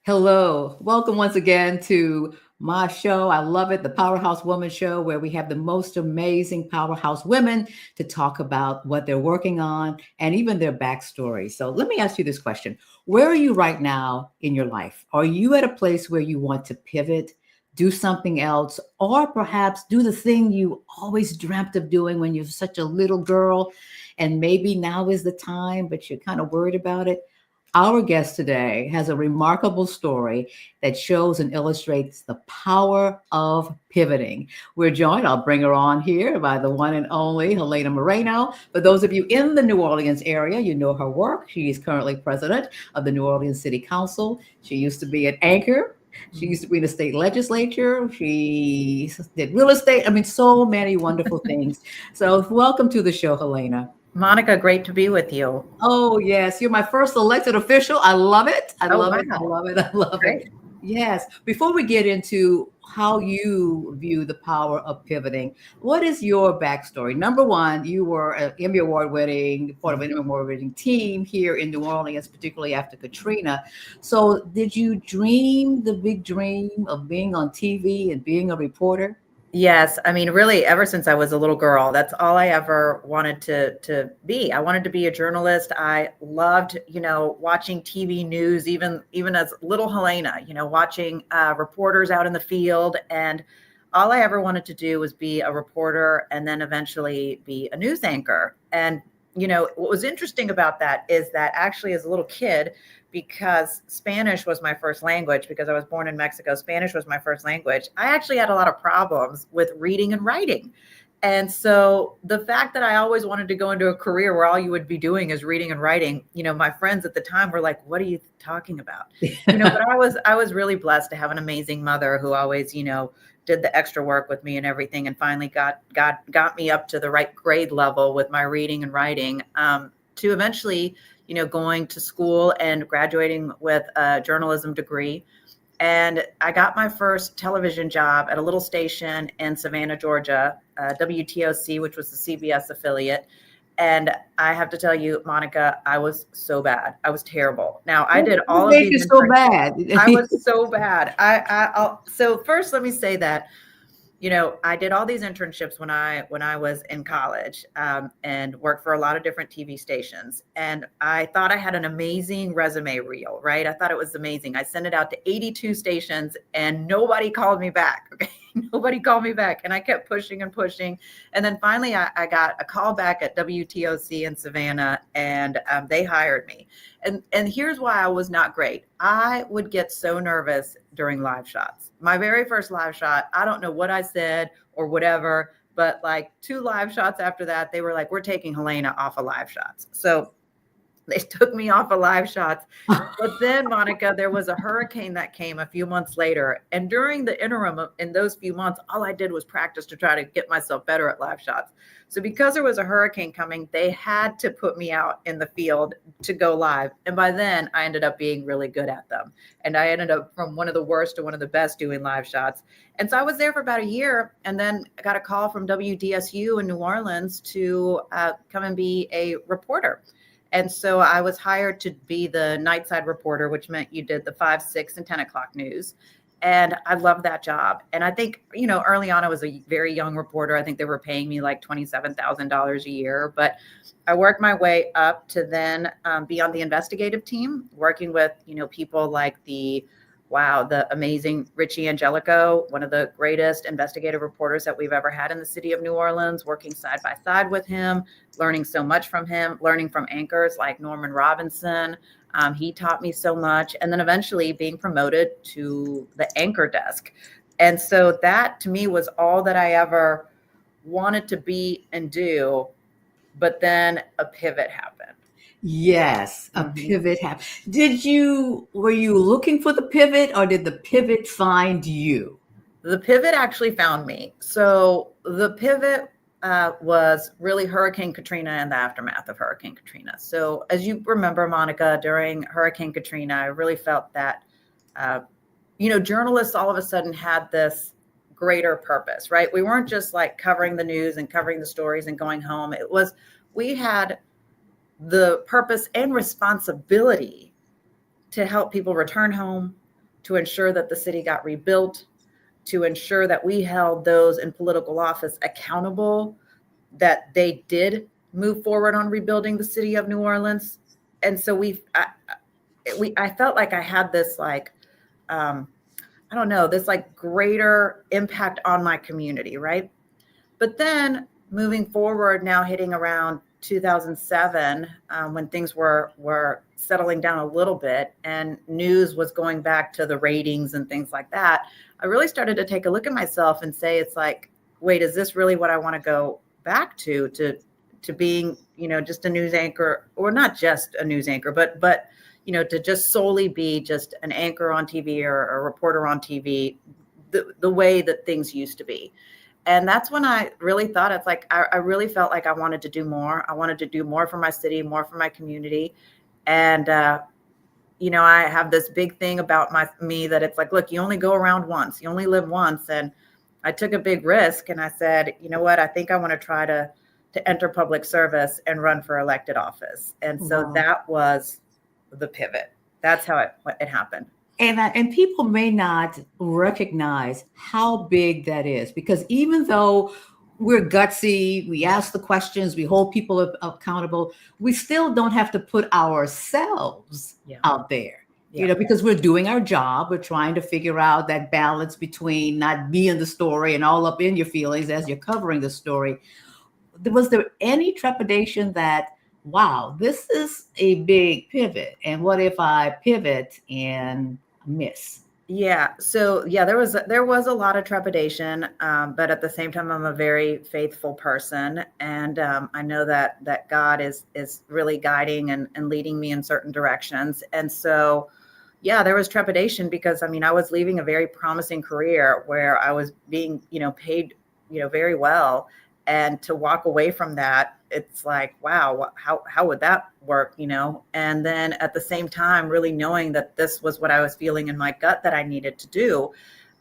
Hello. Welcome once again to my show. I love it, the Powerhouse Woman Show, where we have the most amazing powerhouse women to talk about what they're working on and even their backstory. So let me ask you this question. Where are you right now in your life? Are you at a place where you want to pivot, do something else, or perhaps do the thing you always dreamt of doing when you're such a little girl and maybe now is the time, but you're kind of worried about it? Our guest today has a remarkable story that shows and illustrates the power of pivoting. We're joined, I'll bring her on here, by the one and only Helena Moreno. For those of you in the New Orleans area, you know her work. She is currently president of the New Orleans City Council. She used to be an anchor. She used to be in the state legislature. She did real estate. I mean, so many wonderful things. So, welcome to the show, Helena. Monica, great to be with you. Oh, yes. You're my first elected official. I love it. I Oh, love it. I wow. love it. I love it. Great. Yes. Before we get into how you view the power of pivoting, what is your backstory? Number one, you were an Emmy Award winning, part of an Emmy Award winning team here in New Orleans, particularly after Katrina. So, did you dream the big dream of being on TV and being a reporter? Yes, I mean, really, ever since I was a little girl, that's all I ever wanted to be. I wanted to be a journalist. I loved, watching TV news, even as little Helena, watching reporters out in the field. And all I ever wanted to do was be a reporter and then eventually be a news anchor. And what was interesting about that is that actually, as a little kid, because Spanish was my first language, because I was born in Mexico, Spanish was my first language. I actually had a lot of problems with reading and writing. And so the fact that I always wanted to go into a career where all you would be doing is reading and writing, my friends at the time were like, "What are you talking about?" But I was really blessed to have an amazing mother who always, did the extra work with me and everything, and finally got me up to the right grade level with my reading and writing, to eventually going to school and graduating with a journalism degree. And I got my first television job at a little station in Savannah, Georgia, WTOC, which was the CBS affiliate. And I have to tell you, Monica, I was so bad. I was terrible. Now, I did What all of made these you so internships. bad? I was so bad. So first, let me say that I did all these internships when I was in college, and worked for a lot of different TV stations. And I thought I had an amazing resume reel, right? I thought it was amazing. I sent it out to 82 stations and nobody called me back. Okay. Nobody called me back. And I kept pushing and pushing. And then finally I got a call back at WTOC in Savannah, and they hired me. And here's why I was not great. I would get so nervous during live shots. My very first live shot, I don't know what I said or whatever, but like 2 live shots after that, they were like, "We're taking Helena off of live shots." So they took me off of live shots. But then, Monica, there was a hurricane that came a few months later. And during the interim in those few months, all I did was practice to try to get myself better at live shots. So because there was a hurricane coming, they had to put me out in the field to go live. And by then I ended up being really good at them. And I ended up from one of the worst to one of the best doing live shots. And so I was there for about a year, and then I got a call from WDSU in New Orleans to come and be a reporter. And so I was hired to be the nightside reporter, which meant you did the 5, 6, and 10 o'clock news. And I loved that job. And I think, early on, I was a very young reporter. I think they were paying me like $27,000 a year. But I worked my way up to then be on the investigative team, working with, people like the amazing Richie Angelico, one of the greatest investigative reporters that we've ever had in the city of New Orleans, working side by side with him, learning so much from him, learning from anchors like Norman Robinson. He taught me so much. And then eventually being promoted to the anchor desk. And so that to me was all that I ever wanted to be and do. But then a pivot happened. Yes, a Mhm. pivot happened. Were you looking for the pivot or did the pivot find you? The pivot actually found me. So the pivot was really Hurricane Katrina and the aftermath of Hurricane Katrina. So as you remember, Monica, during Hurricane Katrina, I really felt that, uh, journalists all of a sudden had this greater purpose, right? We weren't just like covering the news and covering the stories and going home. We had the purpose and responsibility to help people return home, to ensure that the city got rebuilt, to ensure that we held those in political office accountable, that they did move forward on rebuilding the city of New Orleans. And so I felt like I had this like, I don't know, this like greater impact on my community, right? But then moving forward, now hitting around 2007, when things were settling down a little bit and news was going back to the ratings and things like that, I really started to take a look at myself and say, it's like, wait, is this really what I want to go back to being, just a news anchor, or not just a news anchor, but to just solely be just an anchor on TV or a reporter on TV, the way that things used to be. And that's when I really thought, it's like, I really felt like I wanted to do more. I wanted to do more for my city, more for my community. And, I have this big thing about me that it's like, look, you only go around once, you only live once. And I took a big risk and I said, you know what, I think I want to try to enter public service and run for elected office. And so that was the pivot. That's how it happened. And people may not recognize how big that is, because even though we're gutsy, we ask the questions, we hold people accountable, we still don't have to put ourselves out there, because we're doing our job. We're trying to figure out that balance between not being the story and all up in your feelings as you're covering the story. Was there any trepidation that, wow, this is a big pivot, and what if I pivot and miss? Yeah. So there was a lot of trepidation, but at the same time, I'm a very faithful person, and I know that God is really guiding and leading me in certain directions. And so, there was trepidation because I was leaving a very promising career where I was being paid very well, and to walk away from that, it's like, wow, how would that work, And then at the same time, really knowing that this was what I was feeling in my gut that I needed to do.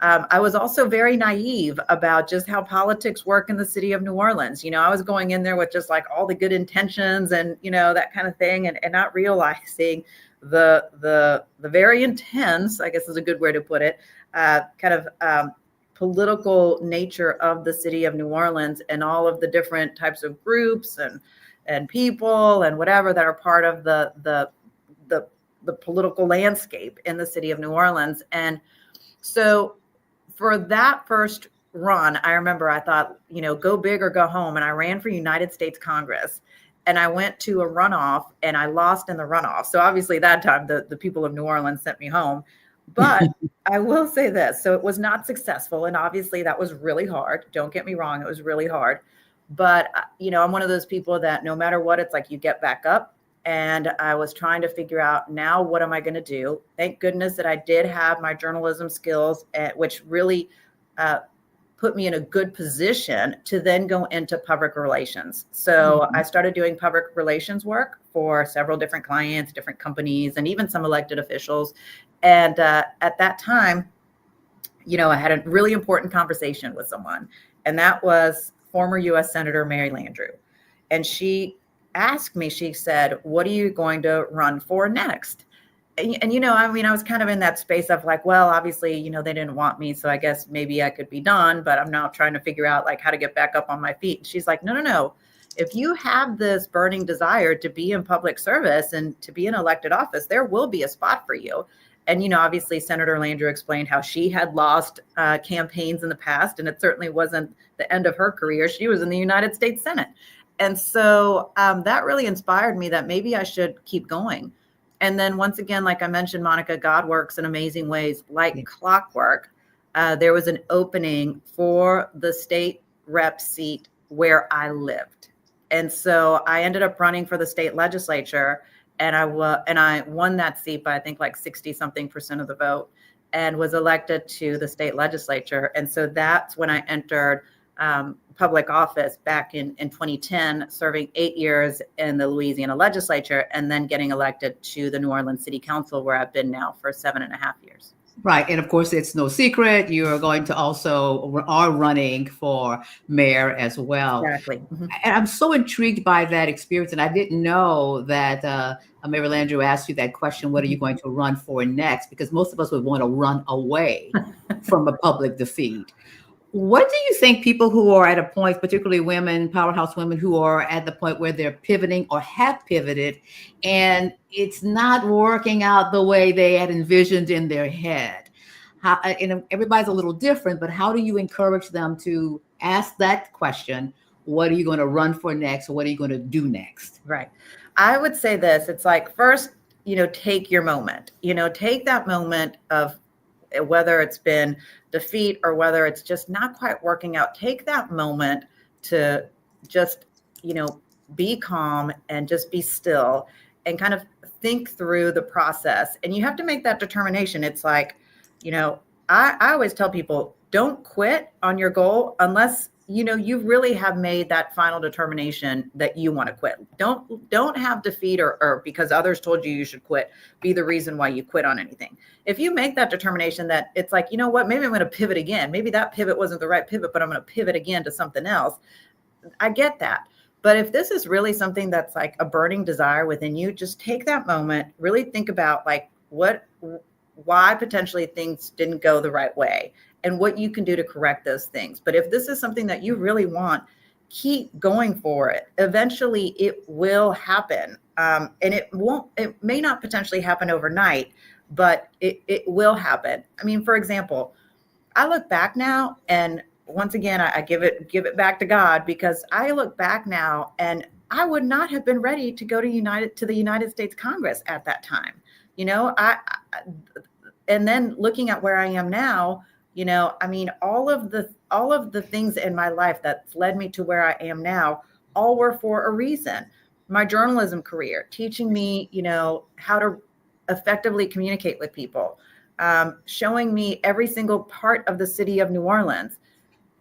I was also very naive about just how politics work in the city of New Orleans. I was going in there with just like all the good intentions and, that kind of thing, and not realizing the very intense, I guess is a good way to put it, political nature of the city of New Orleans and all of the different types of groups and people and whatever that are part of the political landscape in the city of New Orleans. And so for that first run, I remember I thought, go big or go home. And I ran for United States Congress, and I went to a runoff and I lost in the runoff. So obviously that time the people of New Orleans sent me home. But I will say this. So it was not successful. And obviously that was really hard. Don't get me wrong. It was really hard. But, I'm one of those people that no matter what, it's like you get back up. And I was trying to figure out, now what am I going to do? Thank goodness that I did have my journalism skills, which really put me in a good position to then go into public relations. So I started doing public relations work for several different clients, different companies, and even some elected officials. And at that time, I had a really important conversation with someone, and that was former U.S. Senator Mary Landrieu. And she asked me, she said, what are you going to run for next? And I was kind of in that space of like, well, obviously, they didn't want me, so I guess maybe I could be done, but I'm now trying to figure out like how to get back up on my feet. And she's like, no. If you have this burning desire to be in public service and to be in elected office, there will be a spot for you. And, obviously, Senator Landrieu explained how she had lost campaigns in the past, and it certainly wasn't the end of her career. She was in the United States Senate. And so that really inspired me that maybe I should keep going. And then once again, like I mentioned, Monica, God works in amazing ways, like clockwork. There was an opening for the state rep seat where I lived. And so I ended up running for the state legislature, and I won that seat by I think like 60-something% of the vote, and was elected to the state legislature. And so that's when I entered public office back in 2010, serving 8 years in the Louisiana legislature, and then getting elected to the New Orleans City Council, where I've been now for 7.5 years. Right. And of course, it's no secret. You're going to also are running for mayor as well. Exactly. Mhm. And I'm so intrigued by that experience. And I didn't know that Mayor Landrieu asked you that question, what are you going to run for next? Because most of us would want to run away from a public defeat. What do you think people who are at a point, particularly women, powerhouse women who are at the point where they're pivoting or have pivoted and it's not working out the way they had envisioned in their head? How, and everybody's a little different, but how do you encourage them to ask that question? What are you going to run for next? Or what are you going to do next? Right. I would say this, it's like, first, take your moment, take that moment of whether it's been defeat or whether it's just not quite working out. Take that moment to just, be calm and just be still and kind of think through the process. And you have to make that determination. It's like, I always tell people, don't quit on your goal unless you really have made that final determination that you want to quit. Don't have defeat or because others told you should quit be the reason why you quit on anything. If you make that determination that it's like, you know what, maybe I'm going to pivot again. Maybe that pivot wasn't the right pivot, but I'm going to pivot again to something else. I get that. But if this is really something that's like a burning desire within you, just take that moment, really think about like why potentially things didn't go the right way and what you can do to correct those things. But if this is something that you really want, keep going for it. Eventually it will happen. And it may not potentially happen overnight, but it will happen. I mean, for example, I look back now and once again, I give it back to God, because I look back now and I would not have been ready to go to the United States Congress at that time. And then looking at where I am now, I mean, all of the things in my life that's led me to where I am now, all were for a reason. My journalism career, teaching me, how to effectively communicate with people, showing me every single part of the city of New Orleans,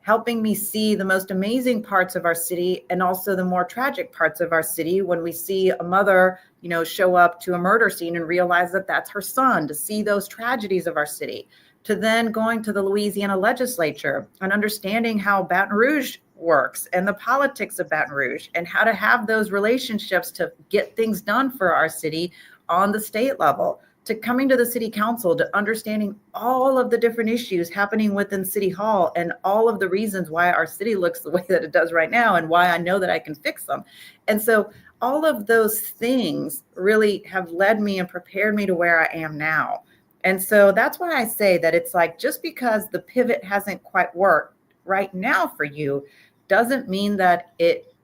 helping me see the most amazing parts of our city and also the more tragic parts of our city when we see a mother, show up to a murder scene and realize that that's her son, to see those tragedies of our city, to then going to the Louisiana legislature and understanding how Baton Rouge works and the politics of Baton Rouge and how to have those relationships to get things done for our city on the state level, to coming to the city council, to understanding all of the different issues happening within City Hall and all of the reasons why our city looks the way that it does right now and why I know that I can fix them. And so all of those things really have led me and prepared me to where I am now. And so that's why I say that it's like, just because the pivot hasn't quite worked right now for you doesn't mean that it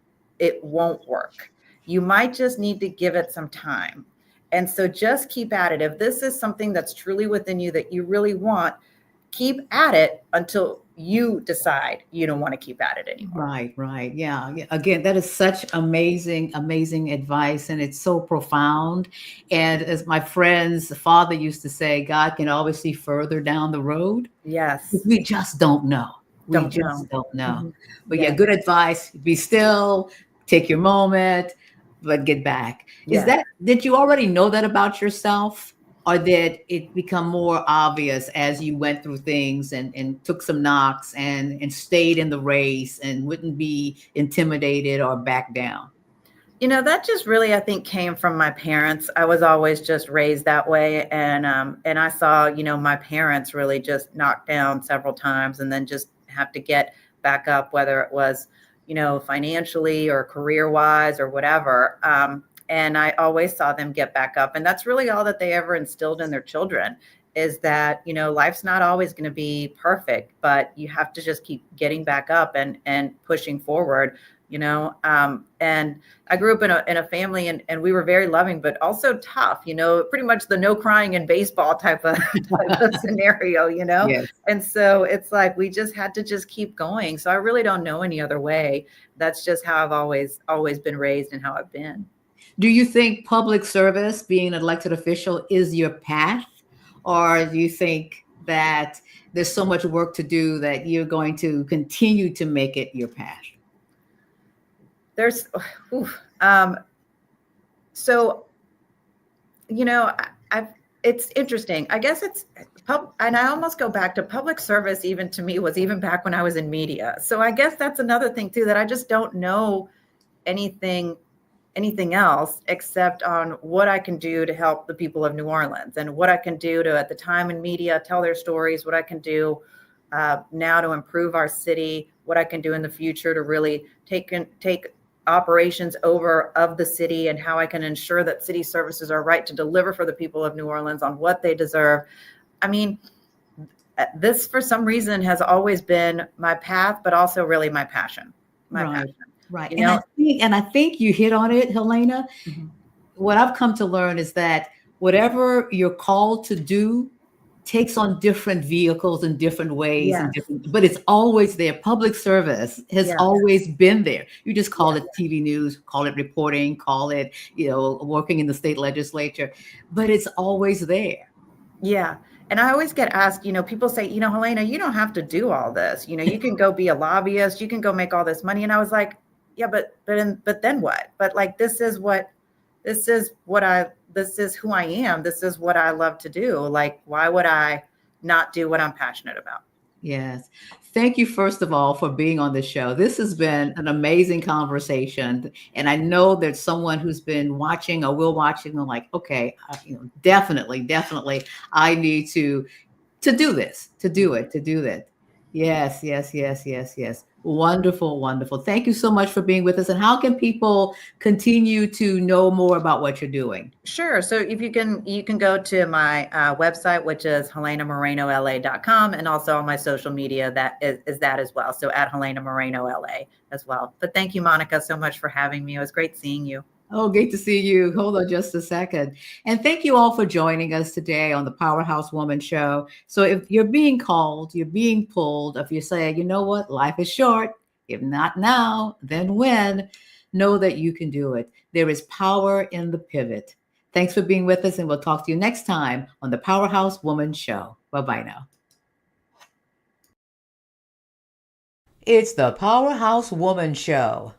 won't work. You might just need to give it some time. And so just keep at it. If this is something that's truly within you that you really want, keep at it until you decide you don't want to keep at it anymore. Right. Yeah. Again, that is such amazing advice. And it's so profound. And as my friend's father used to say, God can always see further down the road. Yes. We just don't know. We Don't just know. don't know. Mhm. But yeah, Yes. good advice. Be still, take your moment, but get back. Yes. Did you already know that about yourself? Or did it become more obvious as you went through things and took some knocks and stayed in the race and wouldn't be intimidated or back down? That just really, I think, came from my parents. I was always just raised that way. And I saw, my parents really just knocked down several times and then just have to get back up, whether it was, financially or career wise or whatever. And I always saw them get back up. And that's really all that they ever instilled in their children, is that, life's not always going to be perfect, but you have to just keep getting back up and pushing forward. And I grew up in a family and we were very loving, but also tough, pretty much the no crying in baseball type of scenario, Yes. And so it's like, we just had to just keep going. So I really don't know any other way. That's just how I've always been raised and how I've been. Do you think public service, being an elected official, is your path? Or do you think that there's so much work to do that you're going to continue to make it your path? There's, so, I've it's interesting. I guess it's And I almost go back to public service, even to me, was even back when I was in media. So I guess that's another thing too, that I just don't know anything else except on what I can do to help the people of New Orleans, and what I can do to, at the time in media, tell their stories, what I can do now to improve our city, what I can do in the future to really take operations over of the city, and how I can ensure that city services are right to deliver for the people of New Orleans on what they deserve. I mean, this for some reason has always been my path, but also really my passion. Right. Right. You And know? I think you hit on it, Helena. Mhm. What I've come to learn is that whatever you're called to do takes on different vehicles in different ways and Yes. different, but it's always there. Public service has Yes. always been there. You just call Yes. it TV news, call it reporting, call it, working in the state legislature, but it's always there. Yeah. And I always get asked, people say, Helena, you don't have to do all this. You can go be a lobbyist, you can go make all this money. And I was like, yeah, but then what? But like, this is who I am. This is what I love to do. Like, why would I not do what I'm passionate about? Yes. Thank you, first of all, for being on the show. This has been an amazing conversation. And I know there's someone who's been watching or will watch it and like, okay, definitely, definitely, I need to do this, to do it, to do that. Yes, yes, yes, yes, yes. Wonderful, wonderful. Thank you so much for being with us. And how can people continue to know more about what you're doing? Sure. So if you can go to my website, which is helenamorenola.com, and also on my social media, that is that as well. So at Helena Moreno LA as well. But thank you, Monica, so much for having me. It was great seeing you. Oh, great to see you. Hold on just a second. And thank you all for joining us today on the Powerhouse Woman Show. So if you're being called, you're being pulled, if you say, you know what, life is short, if not now, then when, know that you can do it. There is power in the pivot. Thanks for being with us, and we'll talk to you next time on the Powerhouse Woman Show. Bye-bye now. It's the Powerhouse Woman Show.